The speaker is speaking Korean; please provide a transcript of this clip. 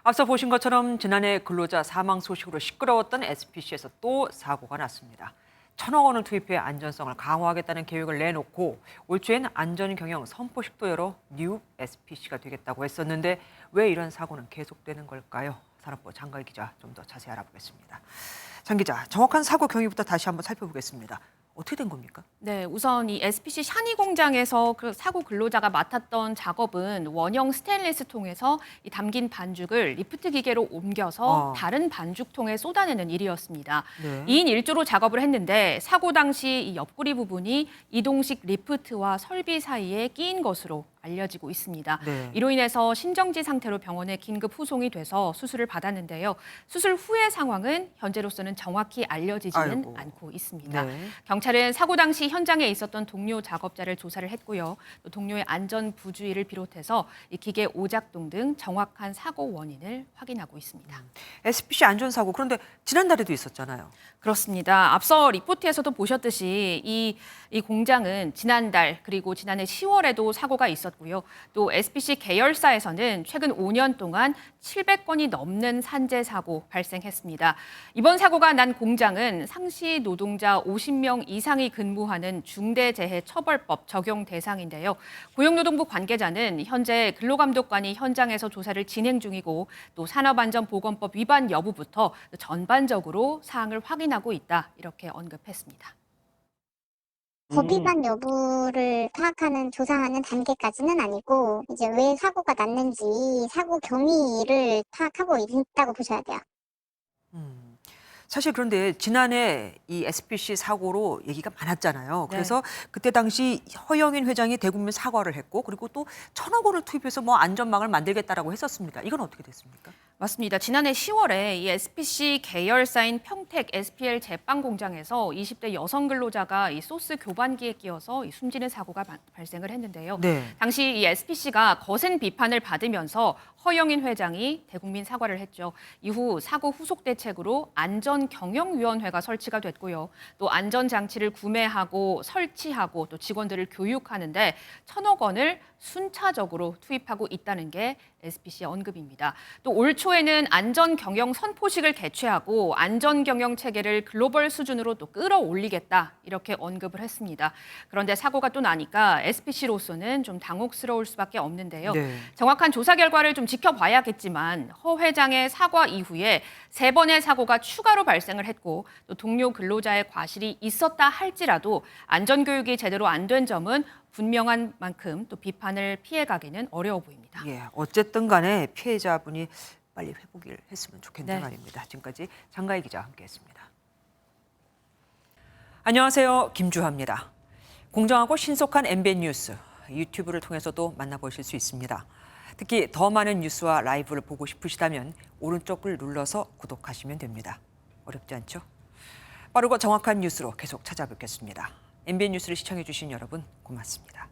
앞서 보신 것처럼 지난해 근로자 사망 소식으로 시끄러웠던 SPC에서 또 사고가 났습니다. 1,000억 원을 투입해 안전성을 강화하겠다는 계획을 내놓고 올 초엔 안전경영 선포식도 열어 뉴 SPC가 되겠다고 했었는데 왜 이런 사고는 계속되는 걸까요? 산업부 장가희 기자 좀 더 자세히 알아보겠습니다. 장 기자, 정확한 사고 경위부터 다시 한번 살펴보겠습니다. 어떻게 된 겁니까? 네, 우선 이 SPC 샤니 공장에서 그 사고 근로자가 맡았던 작업은 원형 스테인리스 통에서 이 담긴 반죽을 리프트 기계로 옮겨서 다른 반죽통에 쏟아내는 일이었습니다. 네. 2인 1조로 작업을 했는데 사고 당시 이 옆구리 부분이 이동식 리프트와 설비 사이에 끼인 것으로 알려지고 있습니다. 네. 이로 인해서 신정지 상태로 병원에 긴급 후송이 돼서 수술을 받았는데요. 수술 후의 상황은 현재로서는 정확히 알려지지는 않고 있습니다. 네. 경찰은 사고 당시 현장에 있었던 동료 작업자를 조사를 했고요. 또 동료의 안전 부주의를 비롯해서 이 기계 오작동 등 정확한 사고 원인을 확인하고 있습니다. SPC 안전사고, 그런데 지난달에도 있었잖아요. 그렇습니다. 앞서 리포트에서도 보셨듯이 이 공장은 지난달 그리고 지난해 10월에도 사고가 있었고요. 또 SPC 계열사에서는 최근 5년 동안 700건이 넘는 산재 사고 발생했습니다. 이번 사고가 난 공장은 상시 노동자 50명 이상이 근무하는 중대재해처벌법 적용 대상인데요. 고용노동부 관계자는 현재 근로감독관이 현장에서 조사를 진행 중이고 또 산업안전보건법 위반 여부부터 전반적으로 사항을 확인하고 있다 이렇게 언급했습니다. 법 위반 여부를 파악하는 조사하는 단계까지는 아니고 이제 왜 사고가 났는지 사고 경위를 파악하고 있다고 보셔야 돼요. 사실 그런데 지난해 이 SPC 사고로 얘기가 많았잖아요. 네. 그래서 그때 당시 허영인 회장이 대국민 사과를 했고, 그리고 또 1,000억 원을 투입해서 뭐 안전망을 만들겠다라고 했었습니다. 이건 어떻게 됐습니까? 맞습니다. 지난해 10월에 이 SPC 계열사인 평택 SPL 제빵 공장에서 20대 여성 근로자가 이 소스 교반기에 끼어서 숨지는 사고가 발생을 했는데요. 네. 당시 이 SPC가 거센 비판을 받으면서 허영인 회장이 대국민 사과를 했죠. 이후 사고 후속 대책으로 안전경영위원회가 설치가 됐고요. 또 안전장치를 구매하고 설치하고 또 직원들을 교육하는데 1,000억 원을 순차적으로 투입하고 있다는 게 SPC의 언급입니다. 또 올 초에는 안전경영 선포식을 개최하고 안전경영 체계를 글로벌 수준으로 또 끌어올리겠다 이렇게 언급을 했습니다. 그런데 사고가 또 나니까 SPC로서는 좀 당혹스러울 수밖에 없는데요. 네. 정확한 조사 결과를 좀 지켜봐야겠지만 허 회장의 사과 이후에 3번의 사고가 추가로 발생을 했고 또 동료 근로자의 과실이 있었다 할지라도 안전교육이 제대로 안 된 점은 분명한 만큼 또 비판을 피해가기는 어려워 보입니다. 예, 어쨌든 간에 피해자분이 빨리 회복을 했으면 좋겠는 네. 말입니다. 지금까지 장가희 기자와 함께했습니다. 안녕하세요, 김주하입니다. 공정하고 신속한 MBN 뉴스, 유튜브를 통해서도 만나보실 수 있습니다. 특히 더 많은 뉴스와 라이브를 보고 싶으시다면 오른쪽을 눌러서 구독하시면 됩니다. 어렵지 않죠? 빠르고 정확한 뉴스로 계속 찾아뵙겠습니다. MBN 뉴스를 시청해주신 여러분 고맙습니다.